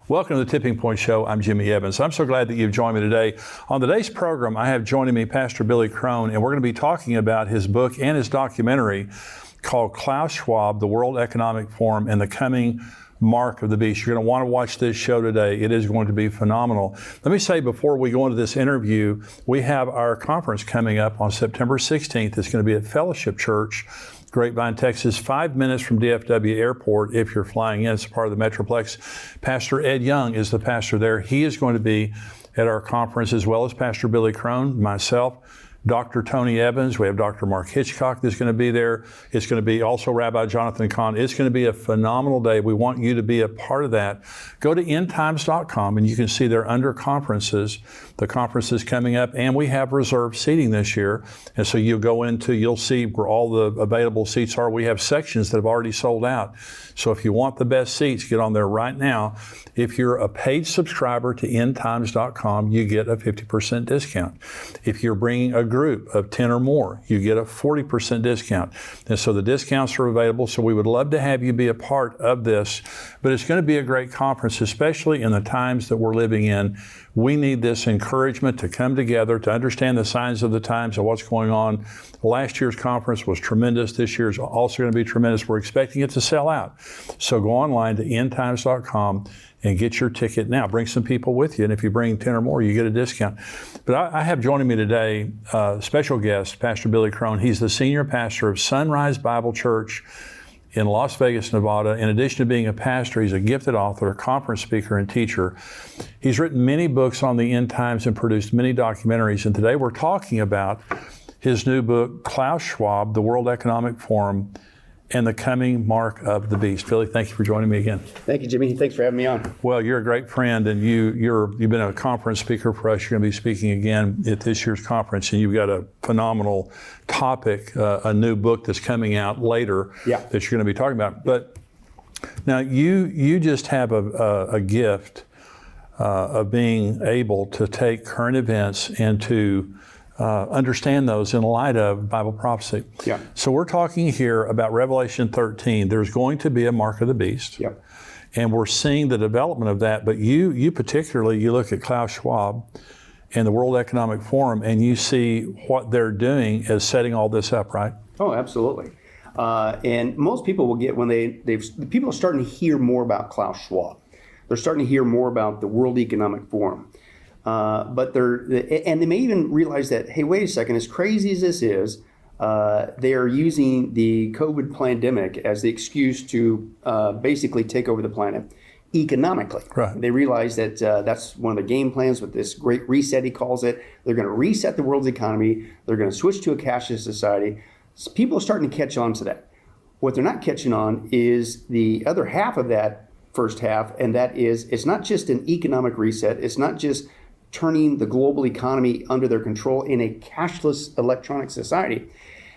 Welcome to the Tipping Point Show. I'm Jimmy Evans. I'm so glad that you've joined me today. On today's program, I have joining me Pastor Billy Crone, and we're going to be talking about his book and his documentary called Klaus Schwab, the World Economic Forum, and the Coming Mark of the Beast. You're going to want to watch this show today. It is going to be phenomenal. Let me say before we go into this interview, we have our conference coming up on September 16th. It's going to be at Fellowship Church, Grapevine, Texas, 5 minutes from DFW Airport if you're flying in. It's part of the Metroplex. Pastor Ed Young is the pastor there. He is going to be at our conference, as well as Pastor Billy Crone, myself, Dr. Tony Evans. We have Dr. Mark Hitchcock that's going to be there. It's going to be also Rabbi Jonathan Kahn. It's going to be a phenomenal day. We want you to be a part of that. Go to endtimes.com and you can see there under conferences, the conference is coming up, and we have reserved seating this year. And so you'll see where all the available seats are. We have sections that have already sold out. So if you want the best seats, get on there right now. If you're a paid subscriber to endtimes.com, you get a 50% discount. If you're bringing a group of 10 or more, you get a 40% discount. And so the discounts are available. So we would love to have you be a part of this. But it's going to be a great conference, especially in the times that we're living in. We need this encouragement to come together, to understand the signs of the times of what's going on. Last year's conference was tremendous. This year's also going to be tremendous. We're expecting it to sell out. So go online to endtimes.com and get your ticket now. Bring some people with you. And if you bring 10 or more, you get a discount. But I have joining me today a special guest, Pastor Billy Crone. He's the senior pastor of Sunrise Bible Church in Las Vegas, Nevada. In addition to being a pastor, he's a gifted author, conference speaker, and teacher. He's written many books on the end times and produced many documentaries. And today we're talking about his new book, Klaus Schwab, the World Economic Forum, and the Coming Mark of the Beast. Billy, thank you for joining me again. Thank you, Jimmy. Thanks for having me on. Well, you're a great friend, and you've been a conference speaker for us. You're going to be speaking again at this year's conference, and you've got a phenomenal topic, a new book that's coming out later that you're going to be talking about. But now you just have a gift of being able to take current events and to understand those in light of Bible prophecy. Yeah. So we're talking here about Revelation 13. There's going to be a mark of the beast. Yep. And we're seeing the development of that. But you particularly, you look at Klaus Schwab and the World Economic Forum, and you see what they're doing as setting all this up, right? Oh, absolutely. And most people will get, when people are starting to hear more about Klaus Schwab. They're starting to hear more about the World Economic Forum. But they may even realize that, hey, wait a second, as crazy as this is, they are using the COVID pandemic as the excuse to basically take over the planet economically. Right. They realize that that's one of the game plans with this great reset, he calls it. They're going to reset the world's economy. They're going to switch to a cashless society. So people are starting to catch on to that. What they're not catching on is the other half of that first half, and that is, it's not just an economic reset. It's not just turning the global economy under their control in a cashless electronic society.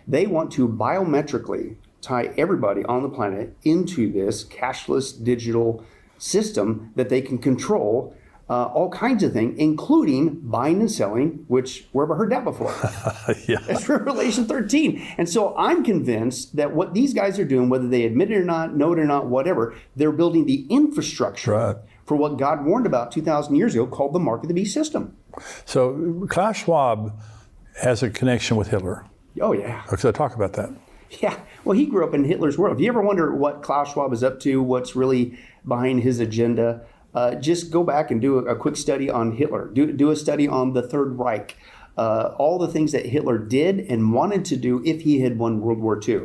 They want to biometrically tie everybody on the planet into this cashless digital system that they can control all kinds of things, including buying and selling, which where have I heard that before? Yeah. That's Revelation 13. And so I'm convinced that what these guys are doing, whether they admit it or not, know it or not, whatever, they're building the infrastructure for what God warned about 2,000 years ago called the Mark of the Beast system. So Klaus Schwab has a connection with Hitler. Oh, yeah. So talk about that. Yeah. Well, he grew up in Hitler's world. If you ever wonder what Klaus Schwab is up to, what's really behind his agenda, just go back and do a quick study on Hitler. Do a study on the Third Reich, all the things that Hitler did and wanted to do if he had won World War II.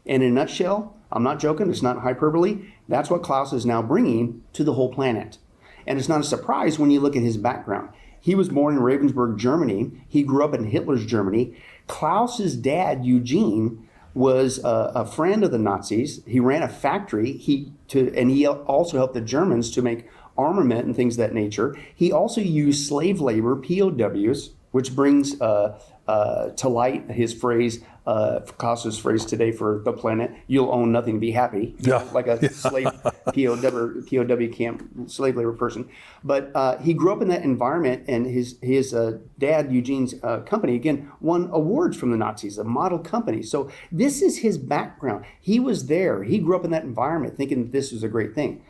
And in a nutshell, I'm not joking, it's not hyperbole, that's what Klaus is now bringing to the whole planet. And it's not a surprise when you look at his background. He was born in Ravensburg, Germany. He grew up in Hitler's Germany. Klaus's dad, Eugene, was a friend of the Nazis. He ran a factory, and he also helped the Germans to make armament and things of that nature. He also used slave labor, POWs, which brings to light his phrase, Klaus's phrase today for the planet, you'll own nothing, be happy. Yeah. Like a slave POW camp, slave labor person. But he grew up in that environment, and his dad, Eugene's company, again, won awards from the Nazis, a model company. So this is his background. He was there. He grew up in that environment thinking that this was a great thing.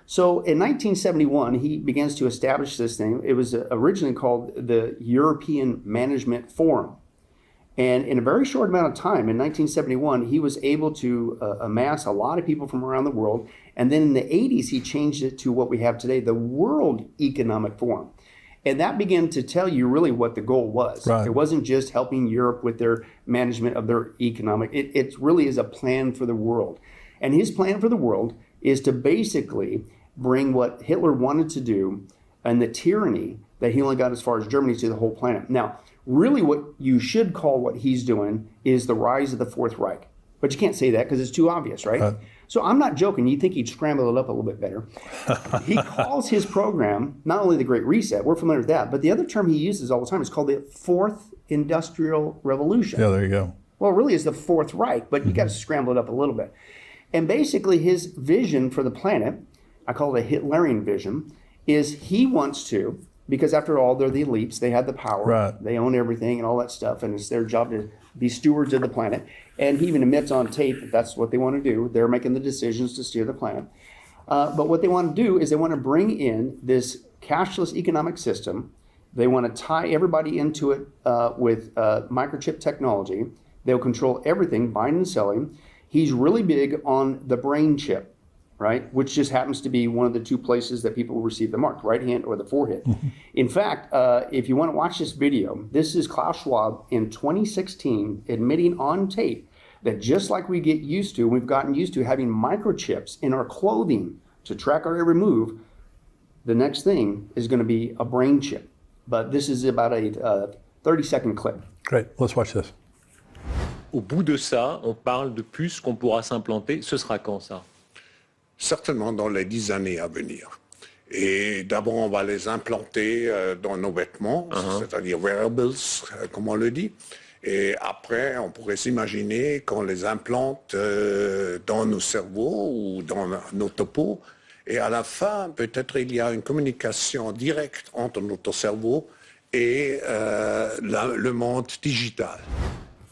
So in 1971, he begins to establish this thing. It was originally called the European Management Forum. And in a very short amount of time, in 1971, he was able to amass a lot of people from around the world. And then in the 80s, he changed it to what we have today, the World Economic Forum. And that began to tell you really what the goal was. Right. It wasn't just helping Europe with their management of their economic, it really is a plan for the world. And his plan for the world is to basically bring what Hitler wanted to do and the tyranny that he only got as far as Germany to the whole planet. Now, really what you should call what he's doing is the rise of the Fourth Reich. But you can't say that because it's too obvious, right? So I'm not joking. You'd think he'd scramble it up a little bit better. He calls his program not only the Great Reset, we're familiar with that, but the other term he uses all the time is called the Fourth Industrial Revolution. Yeah, there you go. Well, it really is the Fourth Reich, but you got to scramble it up a little bit. And basically his vision for the planet, I call it a Hitlerian vision, is he wants to, because after all, they're the elites, they have the power, right. They own everything and all that stuff, and it's their job to be stewards of the planet. And he even admits on tape that that's what they want to do. They're making the decisions to steer the planet. But what they want to do is they want to bring in this cashless economic system. They want to tie everybody into it with microchip technology. They'll control everything, buying and selling. He's really big on the brain chip, right? Which just happens to be one of the two places that people will receive the mark, right hand or the forehead. In fact, if you want to watch this video, this is Klaus Schwab in 2016 admitting on tape that just like we get used to, we've gotten used to having microchips in our clothing to track our every move, the next thing is going to be a brain chip. But this is about a 30-second clip. Great, let's watch this. Au bout de ça, on parle de puces qu'on pourra s'implanter. Ce sera quand ça? Certainement dans les 10 années à venir. Et d'abord, on va les implanter dans nos vêtements, c'est-à-dire wearables, comme on le dit. Et après, on pourrait s'imaginer qu'on les implante dans nos cerveaux ou dans notre peau. Et à la fin, peut-être il y a une communication directe entre notre cerveau et le monde digital.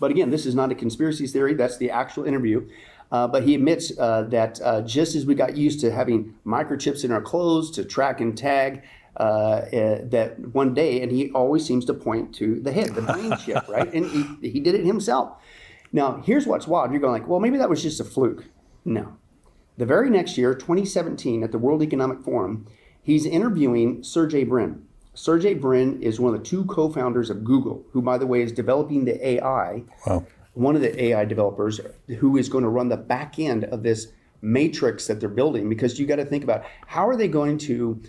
But again, this is not a conspiracy theory. That's the actual interview. But he admits that just as we got used to having microchips in our clothes to track and tag, that one day, and he always seems to point to the head, the brain chip, right? And he did it himself. Now, here's what's wild. You're going like, well, maybe that was just a fluke. No. The very next year, 2017, at the World Economic Forum, he's interviewing Sergey Brin. Sergey Brin is one of the two co-founders of Google, who, by the way, is developing the AI. Wow. One of the AI developers who is going to run the back end of this matrix that they're building, because you got to think about how are they going to,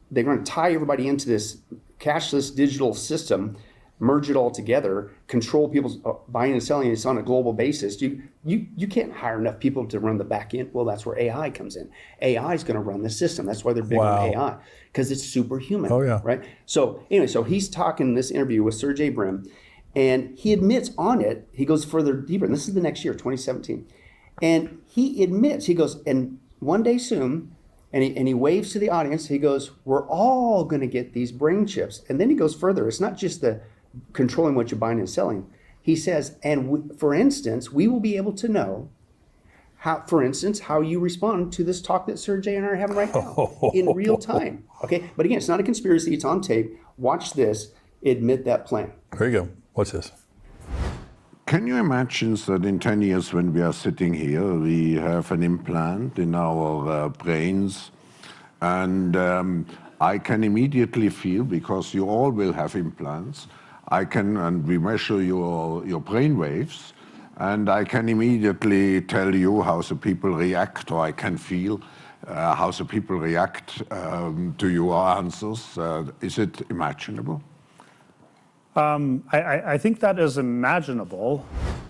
they're going to tie everybody into this cashless digital system, merge it all together, control people's buying and selling. It's on a global basis. You can't hire enough people to run the back end. Well, that's where AI comes in. AI is going to run the system. That's why they're big on AI, because it's superhuman. Oh, yeah. Right? So anyway, so he's talking in this interview with Sergey Brin, and he admits on it, he goes further deeper, and this is the next year, 2017. And he admits, he goes, and one day soon, and he waves to the audience, he goes, we're all going to get these brain chips. And then he goes further. It's not just the controlling what you're buying and selling. He says, and for instance, we will be able to know how, for instance, how you respond to this talk that Sergey and I are having right now in real time. Okay, but again, it's not a conspiracy. It's on tape. Watch this. Admit that plan. There you go. What's this? Can you imagine that in 10 years when we are sitting here, we have an implant in our brains, and I can immediately feel, because you all will have implants, and we measure your brain waves, and I can immediately tell you how the people react, or I can feel how the people react to your answers. Is it imaginable? I think that is imaginable.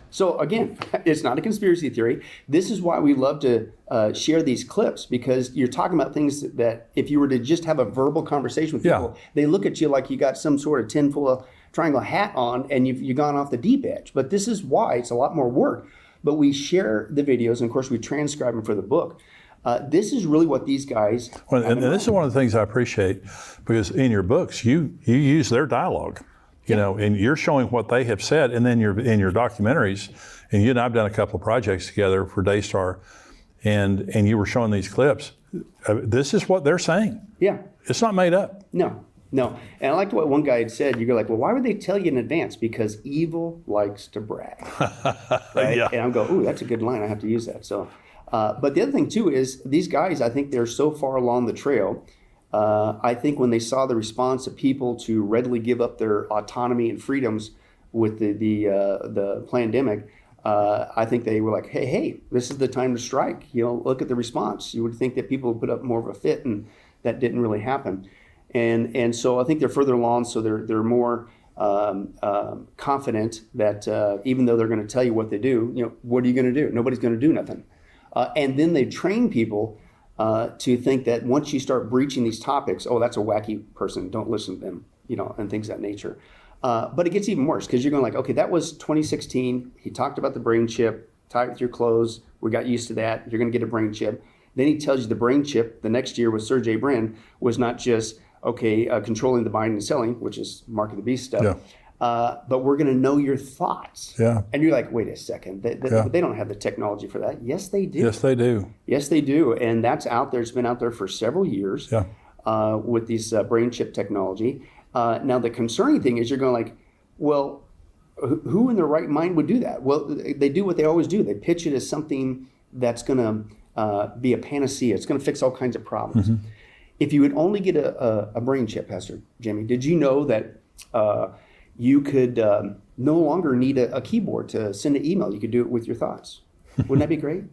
So again, it's not a conspiracy theory. This is why we love to share these clips, because you're talking about things that if you were to just have a verbal conversation with people, they look at you like you got some sort of tinfoil triangle hat on and you've gone off the deep edge. But this is why it's a lot more work. But we share the videos, and of course we transcribe them for the book. This is really what these guys. Well, and this is one of the things I appreciate, because in your books you use their dialogue. You know, and you're showing what they have said, and then in your documentaries, and you and I've done a couple of projects together for Daystar, and you were showing these clips. This is what they're saying. Yeah. It's not made up. No. And I liked what one guy had said. You go like, well, why would they tell you in advance? Because evil likes to brag. Right? Yeah. And I'm going, ooh, that's a good line. I have to use that. So, but the other thing too is these guys, I think they're so far along the trail. I think when they saw the response of people to readily give up their autonomy and freedoms with the pandemic, I think they were like, hey, this is the time to strike. Look at the response. You would think that people would put up more of a fit, and that didn't really happen. And so I think they're further along, so they're more confident that even though they're going to tell you what they do, what are you going to do? Nobody's going to do nothing. And then they train people to think that once you start breaching these topics, oh, that's a wacky person, don't listen to them, and things of that nature. But it gets even worse because you're going like, okay, that was 2016. He talked about the brain chip, tie it with your clothes. We got used to that. You're going to get a brain chip. Then he tells you the brain chip the next year with Sergey Brin was not just, controlling the buying and selling, which is Mark of the Beast stuff. Yeah. But we're going to know your thoughts. Yeah. And you're like, wait a second. They don't have the technology for that. Yes, they do. Yes, they do. Yes, they do. And that's out there. It's been out there for several years with these brain chip technology. Now, the concerning thing is you're going like, well, who in their right mind would do that? Well, they do what they always do. They pitch it as something that's going to be a panacea. It's going to fix all kinds of problems. Mm-hmm. If you would only get a brain chip, Pastor Jimmy, did you know that you could no longer need a keyboard to send an email? You could do it with your thoughts. Wouldn't that be great?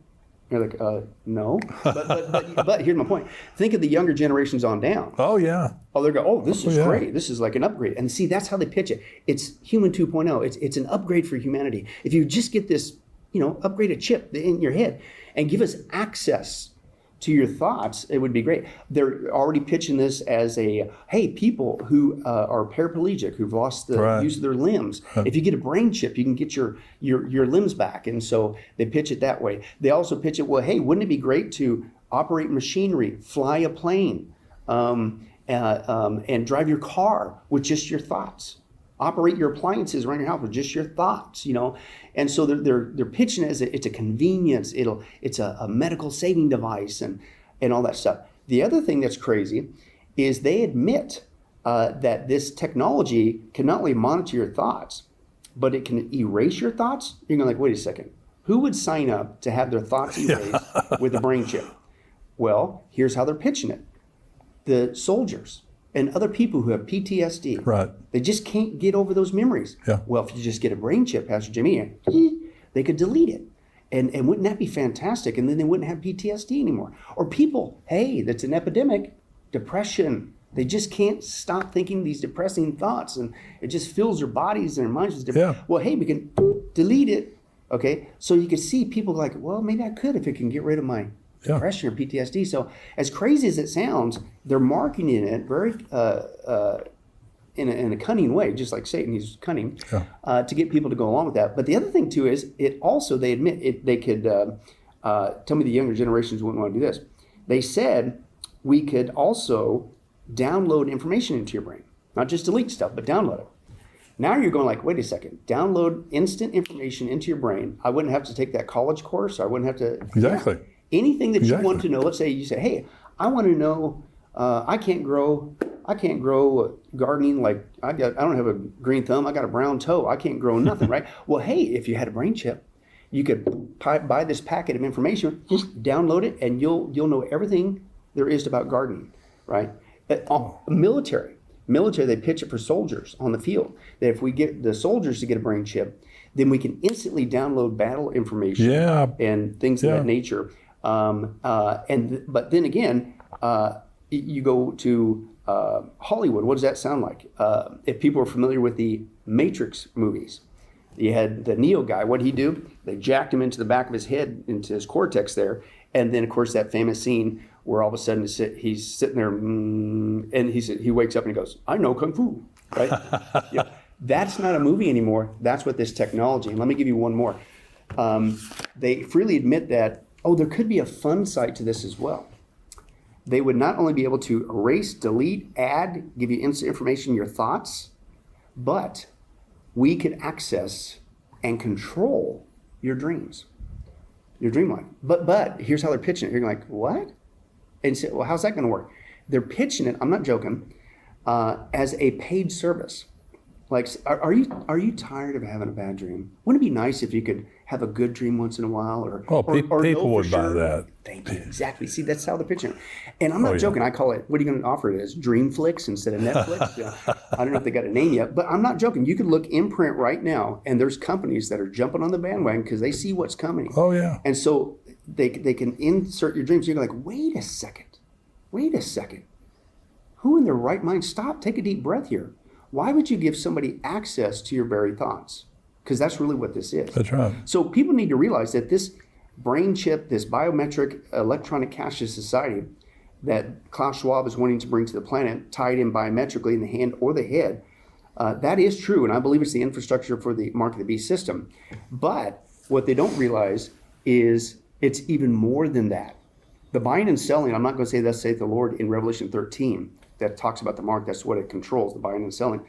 You're like, no. But here's my point. Think of the younger generations on down. Oh, yeah. Oh, they're going, this is great. This is like an upgrade. And see, that's how they pitch it. It's human 2.0. It's an upgrade for humanity. If you just get this, upgraded chip in your head and give us access to your thoughts, it would be great. They're already pitching this as hey, people who are paraplegic, who've lost the use of their limbs. If you get a brain chip, you can get your limbs back. And so they pitch it that way. They also pitch it, well, hey, wouldn't it be great to operate machinery, fly a plane, and drive your car with just your thoughts? Operate your appliances around your house with just your thoughts, And so they're pitching it as it's a convenience. It's a medical saving device and all that stuff. The other thing that's crazy is they admit that this technology can not only monitor your thoughts, but it can erase your thoughts. You're going like, wait a second. Who would sign up to have their thoughts erased with a brain chip? Well, here's how they're pitching it. The soldiers and other people who have PTSD. Right. They just can't get over those memories. Yeah. Well, if you just get a brain chip, Pastor Jimmy, they could delete it. And wouldn't that be fantastic? And then they wouldn't have PTSD anymore. Or people, hey, that's an epidemic, depression. They just can't stop thinking these depressing thoughts, and it just fills their bodies and their minds with depression. Yeah. Well, hey, we can delete it. Okay. So you can see people like, well, maybe I could if it can get rid of my depression or PTSD. So as crazy as it sounds, they're marketing it very in a cunning way, just like Satan, he's cunning, to get people to go along with that. But the other thing too is it also, they admit they could, tell me the younger generations wouldn't want to do this. They said we could also download information into your brain, not just delete stuff, but download it. Now you're going like, wait a second, download instant information into your brain. I wouldn't have to take that college course. I wouldn't have to. Exactly. Anything that you want to know, let's say you say, hey, I want to know, I can't grow gardening, like I don't have a green thumb, I got a brown toe, I can't grow nothing, right? Well, hey, if you had a brain chip, you could buy this packet of information, just download it, and you'll know everything there is about gardening, right? Military, they pitch it for soldiers on the field, that if we get the soldiers to get a brain chip, then we can instantly download battle information and things of that nature. But then again, you go to Hollywood. What does that sound like? If people are familiar with the Matrix movies, you had the Neo guy. What did he do? They jacked him into the back of his head, into his cortex there. And then, of course, that famous scene where all of a sudden he's sitting there and he wakes up and he goes, I know Kung Fu, right? That's not a movie anymore. That's what this technology. And let me give you one more. They freely admit that, there could be a fun side to this as well. They would not only be able to erase, delete, add, give you instant information, your thoughts, but we could access and control your dreams, your dream life. But here's how they're pitching it. You're like, what? And say, well, how's that going to work? They're pitching it, I'm not joking, as a paid service. Like, are you tired of having a bad dream? Wouldn't it be nice if you could have a good dream once in a while? Or people would buy that. Thank you. Exactly. See, that's how they're pitching it. And I'm not joking. I call it, what are you going to offer it as? Dreamflix instead of Netflix? I don't know if they got a name yet, but I'm not joking. You could look in print right now, and there's companies that are jumping on the bandwagon because they see what's coming. Oh, yeah. And so they can insert your dreams. You're like, wait a second. Who in their right mind? Stop. Take a deep breath here. Why would you give somebody access to your very thoughts? Because that's really what this is. That's right. So people need to realize that this brain chip, this biometric electronic cashless society that Klaus Schwab is wanting to bring to the planet, tied in biometrically in the hand or the head, that is true. And I believe it's the infrastructure for the Mark of the Beast system. But what they don't realize is it's even more than that. The buying and selling, I'm not going to say thus saith the Lord in Revelation 13, that talks about the mark. That's what it controls, the buying and selling.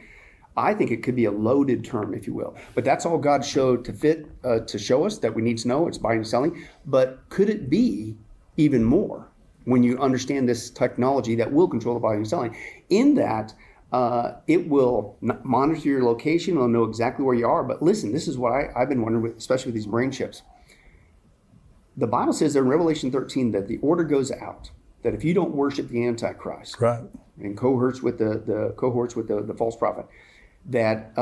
I think it could be a loaded term, if you will. But that's all God showed to fit to show us that we need to know. It's buying and selling. But could it be even more when you understand this technology that will control the buying and selling? In that, it will monitor your location. It'll know exactly where you are. But listen, this is what I've been wondering, especially with these brain chips. The Bible says there in Revelation 13 that the order goes out that if you don't worship the Antichrist, right, and cohorts with the false prophet, that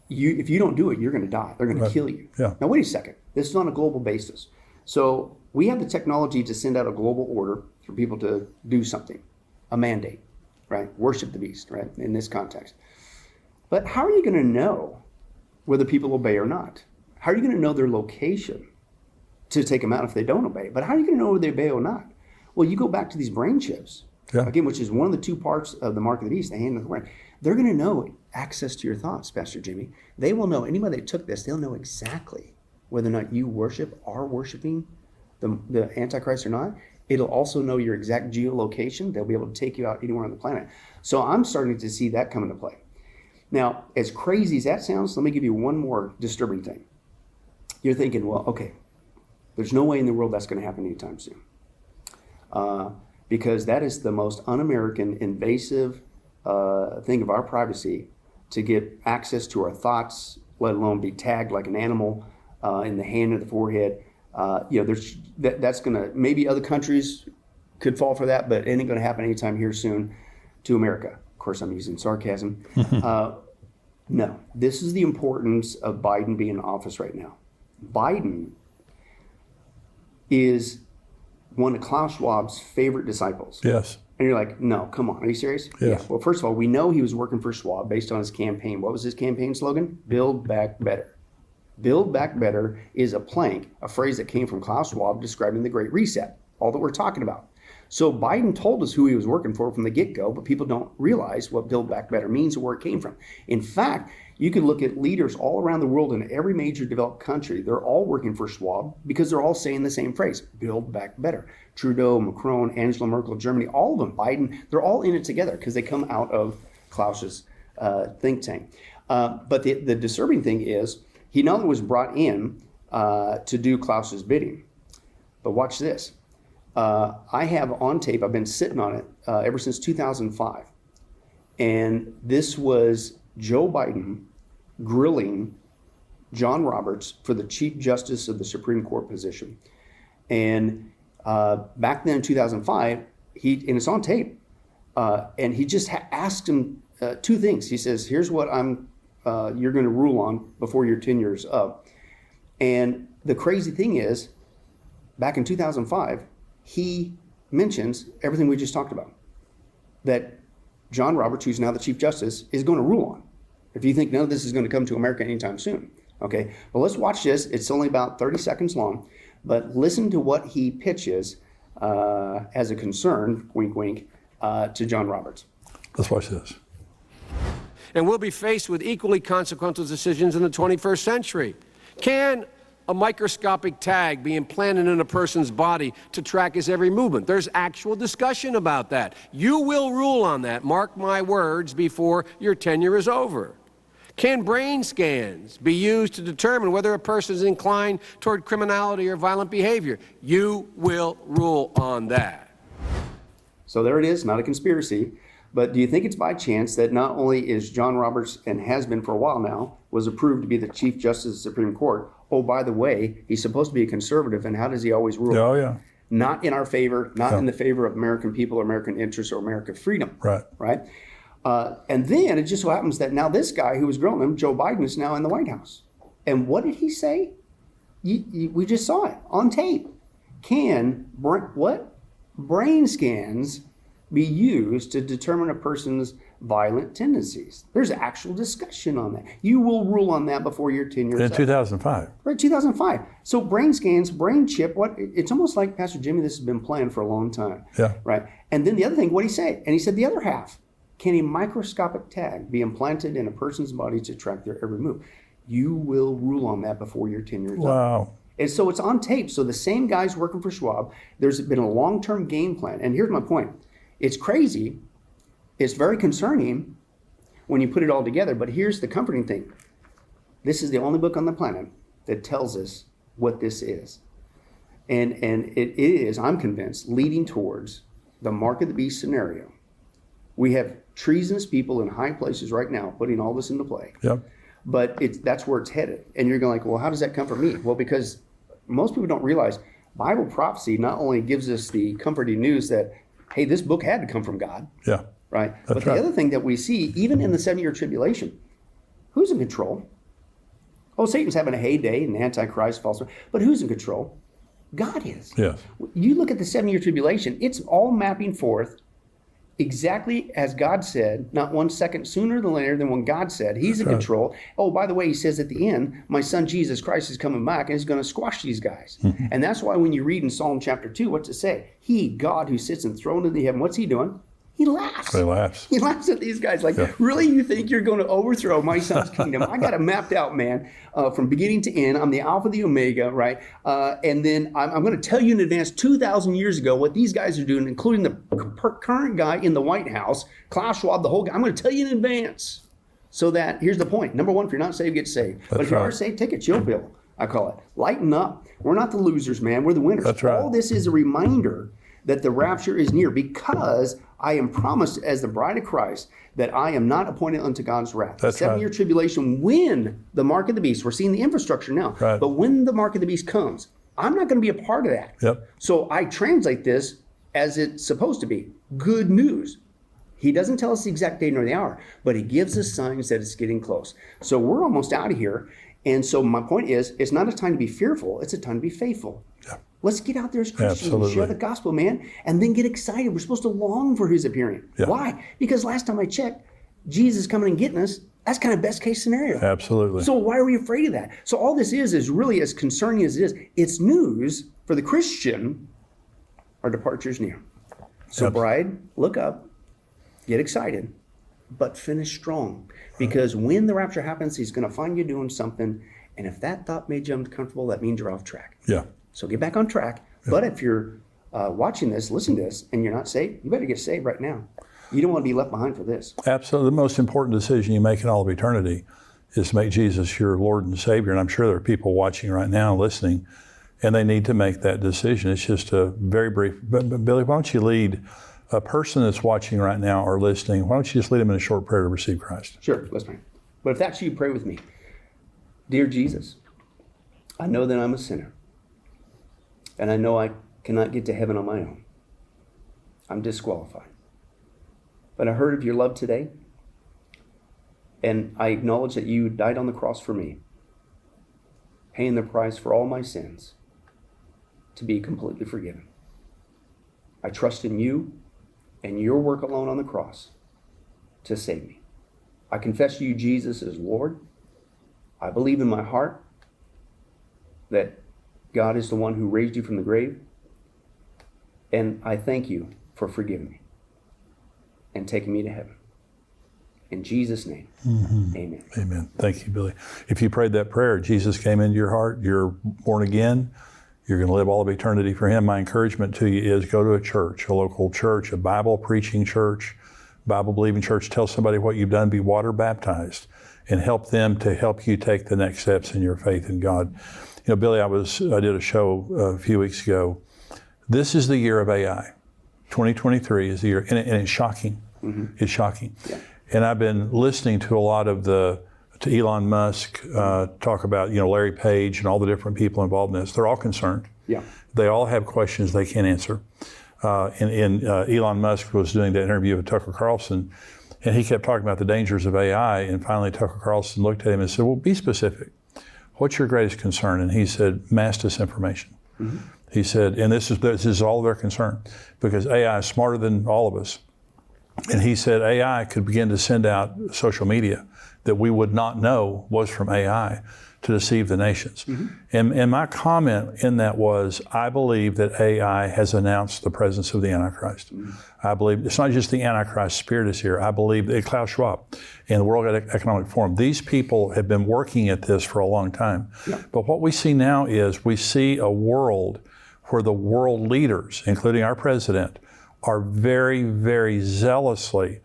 if you don't do it, you're going to die. They're going to kill you. Yeah. Now wait a second. This is on a global basis. So we have the technology to send out a global order for people to do something, a mandate, right? Worship the beast, right? In this context. But how are you going to know whether people obey or not? How are you going to know their location to take them out if they don't obey? But how are you going to know whether they obey or not? Well, you go back to these brain chips, again, which is one of the two parts of the mark of the beast, the hand and the brain. They're going to know access to your thoughts, Pastor Jimmy. They will know, anybody that took this, they'll know exactly whether or not you are worshiping the Antichrist or not. It'll also know your exact geolocation. They'll be able to take you out anywhere on the planet. So I'm starting to see that come into play. Now, as crazy as that sounds, let me give you one more disturbing thing. You're thinking, well, okay, there's no way in the world that's going to happen anytime soon. Because that is the most un-American, invasive thing of our privacy, to get access to our thoughts, let alone be tagged like an animal in the hand or the forehead. That's going to, maybe other countries could fall for that, but it ain't going to happen anytime here soon to America. Of course, I'm using sarcasm. No, this is the importance of Biden being in office right now. Biden is one of Klaus Schwab's favorite disciples. Yes. And you're like, no, come on, are you serious? Yes. Yeah. Well, first of all, we know he was working for Schwab based on his campaign. What was his campaign slogan? Build Back Better. Build Back Better is a phrase that came from Klaus Schwab describing the Great Reset, all that we're talking about. So Biden told us who he was working for from the get-go, but people don't realize what Build Back Better means or where it came from. In fact, you can look at leaders all around the world in every major developed country. They're all working for Schwab because they're all saying the same phrase, Build Back Better. Trudeau, Macron, Angela Merkel, Germany, all of them, Biden, they're all in it together because they come out of Klaus's think tank. But the disturbing thing is he not only was brought in to do Klaus's bidding, but watch this. I have on tape, I've been sitting on it ever since 2005. And this was Joe Biden grilling John Roberts for the Chief Justice of the Supreme Court position. And back then in 2005, and it's on tape, and he just asked him two things. He says, here's what you're going to rule on before your tenure is up. And the crazy thing is, back in 2005, he mentions everything we just talked about, that John Roberts, who's now the Chief Justice, is going to rule on. If you think none of this is going to come to America anytime soon. Okay, well, let's watch this. It's only about 30 seconds long, but listen to what he pitches as a concern, wink, wink, to John Roberts. Let's watch this. And we'll be faced with equally consequential decisions in the 21st century. Can a microscopic tag be implanted in a person's body to track his every movement? There's actual discussion about that. You will rule on that, mark my words, before your tenure is over. Can brain scans be used to determine whether a person is inclined toward criminality or violent behavior? You will rule on that. So there it is, not a conspiracy. But do you think it's by chance that not only is John Roberts, and has been for a while now, was approved to be the Chief Justice of the Supreme Court? Oh, by the way, he's supposed to be a conservative, and how does he always rule? Oh, yeah. Not in our favor, not in the favor of American people or American interests or American freedom. Right. Right? And then it just so happens that now this guy who was grilling him, Joe Biden, is now in the White House. And what did he say? We just saw it on tape. Can brain scans be used to determine a person's violent tendencies? There's actual discussion on that. You will rule on that before your tenure. In 2005. Right, 2005. So brain scans, brain chip, it's almost like, Pastor Jimmy, this has been planned for a long time. Yeah. Right. And then the other thing, what did he say? And he said the other half. Can a microscopic tag be implanted in a person's body to track their every move? You will rule on that before your tenure is up. Wow. And so it's on tape. So the same guys working for Schwab, there's been a long-term game plan. And here's my point. It's crazy. It's very concerning when you put it all together. But here's the comforting thing. This is the only book on the planet that tells us what this is. And it is, I'm convinced, leading towards the mark of the beast scenario. We have treasonous people in high places right now putting all this into play. Yep. But that's where it's headed. And you're going like, well, how does that come from me? Well, because most people don't realize Bible prophecy not only gives us the comforting news that, hey, this book had to come from God. Yeah. Right? That's But the right. other thing that we see, even in the 7-year tribulation, who's in control? Oh, Satan's having a heyday and Antichrist, false. But who's in control? God is. Yes. You look at the 7-year tribulation, it's all mapping forth exactly as God said, not 1 second sooner than later than when God said. He's in control. Oh, by the way, he says at the end, my son Jesus Christ is coming back and he's going to squash these guys. And that's why when you read in Psalm chapter 2, what's it say? He, God who sits enthroned in the heaven, what's he doing? He laughs. He laughs. He laughs at these guys like, really, you think you're going to overthrow my son's kingdom? I got it mapped out, man, from beginning to end. I'm the Alpha, the Omega, right? And then I'm going to tell you in advance 2,000 years ago what these guys are doing, including the current guy in the White House, Klaus Schwab, the whole guy. I'm going to tell you in advance. So that, here's the point. Number one, if you're not saved, get saved. But if you are saved, take a chill pill, I call it. Lighten up. We're not the losers, man. We're the winners. That's right. All this is a reminder that the rapture is near, because I am promised as the bride of Christ that I am not appointed unto God's wrath. That's the 7-year tribulation, when the mark of the beast, we're seeing the infrastructure now, Right. but when the mark of the beast comes, I'm not going to be a part of that. Yep. So I translate this as it's supposed to be. Good news. He doesn't tell us the exact day nor the hour, but he gives us signs that it's getting close. So we're almost out of here. And so my point is, it's not a time to be fearful, it's a time to be faithful. Yeah. Let's get out there as Christians Absolutely. and share the gospel, man, and then get excited. We're supposed to long for his appearing. Yeah. Why? Because last time I checked, Jesus coming and getting us, that's kind of best case scenario. Absolutely. So why are we afraid of that? So all this is really, as concerning as it is, it's news for the Christian. Our departure's near. So bride, look up, get excited, but finish strong. Because when the rapture happens, he's going to find you doing something. And if that thought made you uncomfortable, that means you're off track. Yeah. So get back on track. But if you're watching this, listening to this, and you're not saved, you better get saved right now. You don't want to be left behind for this. Absolutely. The most important decision you make in all of eternity is to make Jesus your Lord and Savior. And I'm sure there are people watching right now, listening, and they need to make that decision. It's just a very brief. But Billy, why don't you lead a person that's watching right now or listening, why don't you just lead them in a short prayer to receive Christ? Sure, let's pray. But if that's you, pray with me. Dear Jesus, I know that I'm a sinner. And I know I cannot get to heaven on my own. I'm disqualified. But I heard of your love today. And I acknowledge that you died on the cross for me, paying the price for all my sins to be completely forgiven. I trust in you and your work alone on the cross to save me. I confess you, Jesus, as Lord. I believe in my heart that God is the one who raised you from the grave. And I thank you for forgiving me and taking me to heaven. In Jesus' name, amen. Amen. Thank you, Billy. If you prayed that prayer, Jesus came into your heart, you're born again, you're going to live all of eternity for him. My encouragement to you is go to a church, a local church, a Bible preaching church, Bible believing church. Tell somebody what you've done, be water baptized, and help them to help you take the next steps in your faith in God. Billy, I did a show a few weeks ago. This is the year of AI. 2023 is the year, and it's shocking. It's shocking. Yeah. And I've been listening to a lot of to Elon Musk talk about, Larry Page and all the different people involved in this. They're all concerned. Yeah. They all have questions they can't answer. And Elon Musk was doing that interview with Tucker Carlson, and he kept talking about the dangers of AI. And finally, Tucker Carlson looked at him and said, "Well, be specific. What's your greatest concern?" And he said, "Mass disinformation." He said, and this is all their concern, because AI is smarter than all of us. And he said AI could begin to send out social media that we would not know was from AI to deceive the nations. And my comment in that was, I believe that AI has announced the presence of the Antichrist. I believe it's not just the Antichrist spirit is here. I believe that Klaus Schwab and the World Economic Forum, these people have been working at this for a long time. But what we see now is we see a world where the world leaders, including our president, are very, very zealously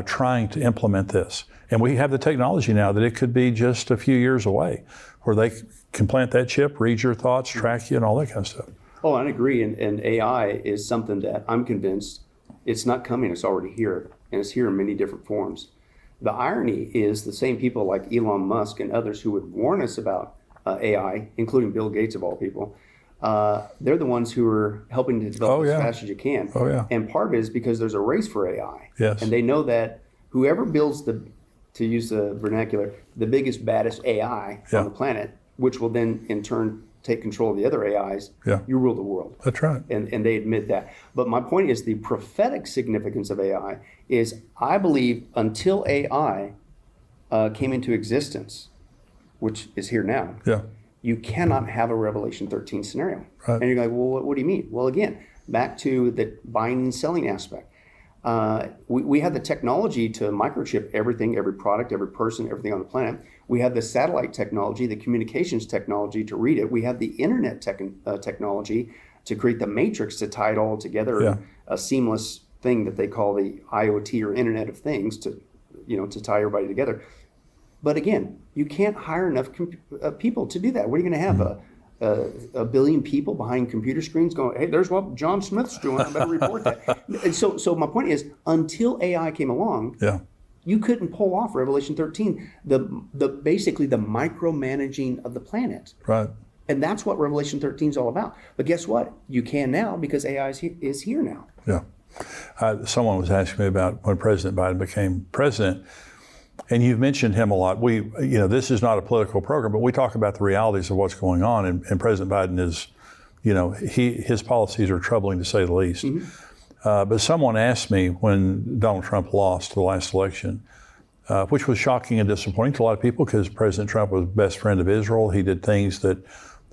trying to implement this. And we have the technology now that it could be just a few years away, where they can plant that chip, read your thoughts, track you, and all that kind of stuff. Oh, I agree. And AI is something that I'm convinced it's not coming, it's already here. And it's here in many different forms. The irony is the same people like Elon Musk and others who would warn us about AI, including Bill Gates of all people, they're the ones who are helping to develop as fast as you can. And part of it is because there's a race for AI. And they know that whoever builds to use the vernacular, the biggest, baddest AI on the planet, which will then in turn take control of the other AIs, you rule the world. That's right. And they admit that. But my point is the prophetic significance of AI is, I believe until AI came into existence, which is here now, you cannot have a Revelation 13 scenario. And you're like, well, what do you mean? Well, again, back to the buying and selling aspect. We have the technology to microchip everything, every product, every person, everything on the planet. We have the satellite technology, the communications technology to read it. We have the internet technology to create the matrix to tie it all together in a seamless thing that they call the IoT or Internet of Things to tie everybody together. But again, you can't hire enough people to do that. What are you going to have? A billion people behind computer screens going, hey, there's what John Smith's doing, I better report that. And so my point is, until AI came along, you couldn't pull off Revelation 13, basically the micromanaging of the planet. And that's what Revelation 13 is all about. But guess what? You can now, because AI is here now. Someone was asking me about when President Biden became president. And you've mentioned him a lot. This is not a political program, but we talk about the realities of what's going on. And President Biden is, his policies are troubling to say the least. But someone asked me when Donald Trump lost the last election, which was shocking and disappointing to a lot of people, because President Trump was best friend of Israel. He did things that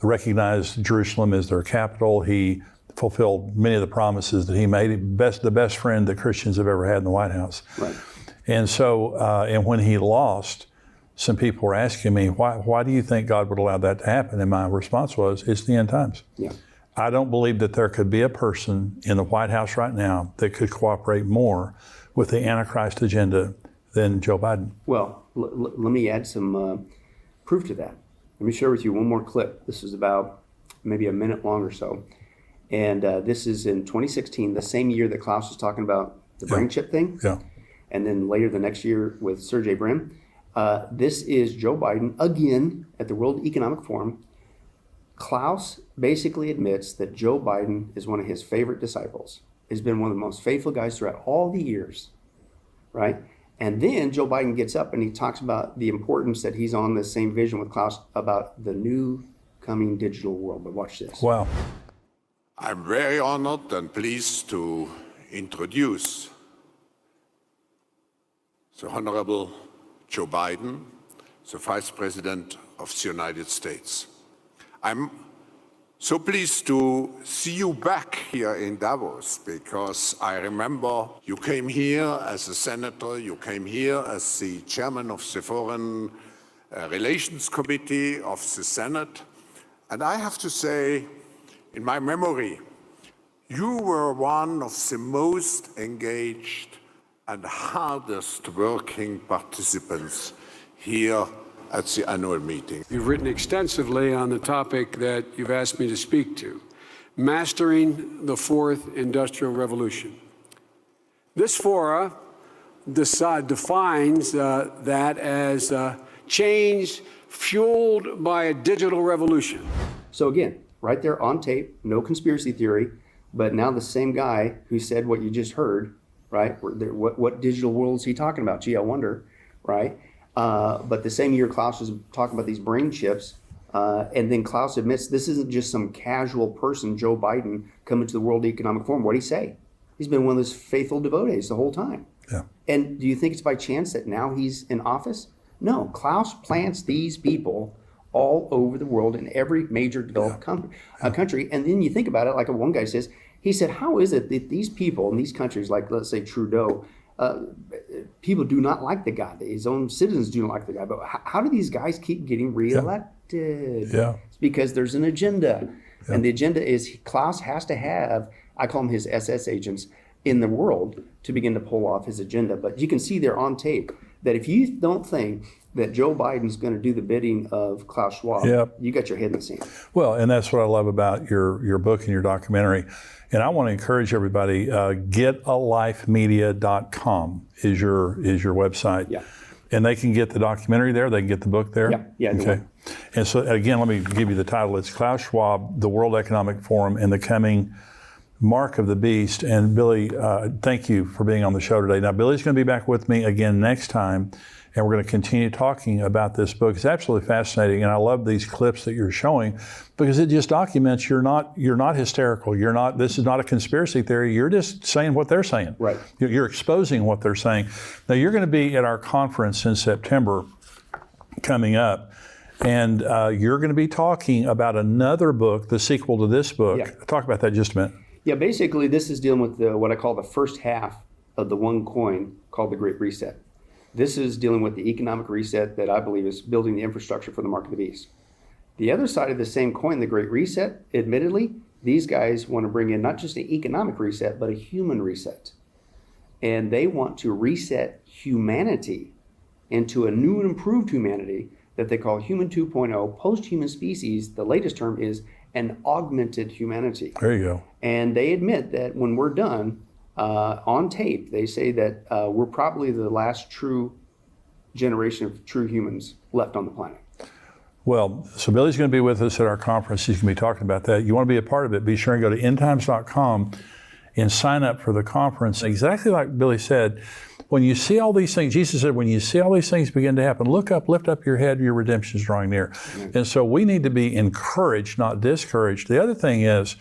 recognized Jerusalem as their capital. He fulfilled many of the promises that he made. The best friend that Christians have ever had in the White House. And so, and when he lost, some people were asking me, why do you think God would allow that to happen? And my response was, it's the end times. I don't believe that there could be a person in the White House right now that could cooperate more with the Antichrist agenda than Joe Biden. Well, let me add some proof to that. Let me share with you one more clip. This is about maybe a minute long or so. And this is in 2016, the same year that Klaus was talking about the brain chip thing. And then later the next year with Sergey Brin. This is Joe Biden again at the World Economic Forum. Klaus basically admits that Joe Biden is one of his favorite disciples. He's been one of the most faithful guys throughout all the years, right? And then Joe Biden gets up and he talks about the importance that he's on the same vision with Klaus about the new coming digital world. But watch this. Wow. I'm very honored and pleased to introduce the Honorable Joe Biden, the Vice President of the United States. I'm so pleased to see you back here in Davos, because I remember you came here as a senator, you came here as the chairman of the Foreign Relations Committee of the Senate. And I have to say, in my memory, you were one of the most engaged and hardest working participants here at the annual meeting. You've written extensively on the topic that you've asked me to speak to. Mastering the Fourth Industrial Revolution. This fora defines that as change fueled by a digital revolution. So again, right there on tape, no conspiracy theory, but now the same guy who said what you just heard, right? What digital world is he talking about? Gee, I wonder, right? But the same year Klaus was talking about these brain chips, and then Klaus admits this isn't just some casual person, Joe Biden, coming to the World Economic Forum. What'd he say? He's been one of those faithful devotees the whole time. Yeah. And do you think it's by chance that now he's in office? No, Klaus plants these people all over the world in every major developed country. And then you think about it, like one guy says, he said, how is it that these people in these countries, like let's say Trudeau, people do not like the guy, his own citizens do not like the guy, but how do these guys keep getting reelected? Yeah. It's because there's an agenda. Yeah. And the agenda is Klaus has to have, I call them his SS agents, in the world to begin to pull off his agenda. But you can see there on tape that if you don't think that Joe Biden's going to do the bidding of Klaus Schwab, you got your head in the sand. Well, and that's what I love about your book and your documentary. And I want to encourage everybody, getalifemedia.com is your website. Yeah. And they can get the documentary there, they can get the book there? Yeah. Okay. And so again, let me give you the title. It's Klaus Schwab, the World Economic Forum and the Coming Mark of the Beast. And Billy, thank you for being on the show today. Now, Billy's going to be back with me again next time, and we're going to continue talking about this book. It's absolutely fascinating, and I love these clips that you're showing because it just documents you're not hysterical. This is not a conspiracy theory. You're just saying what they're saying. Right. You're exposing what they're saying. Now, you're going to be at our conference in September coming up, and you're going to be talking about another book, the sequel to this book. Yeah. Talk about that in just a minute. Yeah, basically this is dealing with what I call the first half of the one coin called the Great Reset. This is dealing with the economic reset that I believe is building the infrastructure for the mark of the beast. The other side of the same coin, the Great Reset, admittedly, these guys want to bring in not just an economic reset, but a human reset. And they want to reset humanity into a new and improved humanity that they call Human 2.0, post-human species. The latest term is an augmented humanity. There you go. And they admit that when we're done, on tape, they say that we're probably the last true generation of true humans left on the planet. Well, so Billy's going to be with us at our conference. He's going to be talking about that. You want to be a part of it, be sure and go to endtimes.com and sign up for the conference. Exactly like Billy said, when you see all these things, Jesus said, when you see all these things begin to happen, look up, lift up your head, your redemption is drawing near. Mm-hmm. And so we need to be encouraged, not discouraged. The other thing is,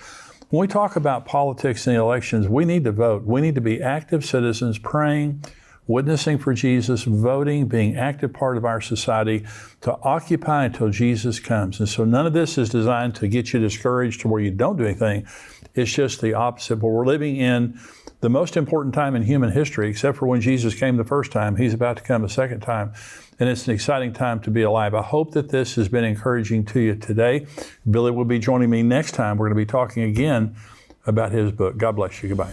when we talk about politics and elections, we need to vote. We need to be active citizens, praying, witnessing for Jesus, voting, being active part of our society to occupy until Jesus comes. And so none of this is designed to get you discouraged to where you don't do anything. It's just the opposite. But we're living in the most important time in human history, except for when Jesus came the first time. He's about to come a second time. And it's an exciting time to be alive. I hope that this has been encouraging to you today. Billy will be joining me next time. We're going to be talking again about his book. God bless you. Goodbye.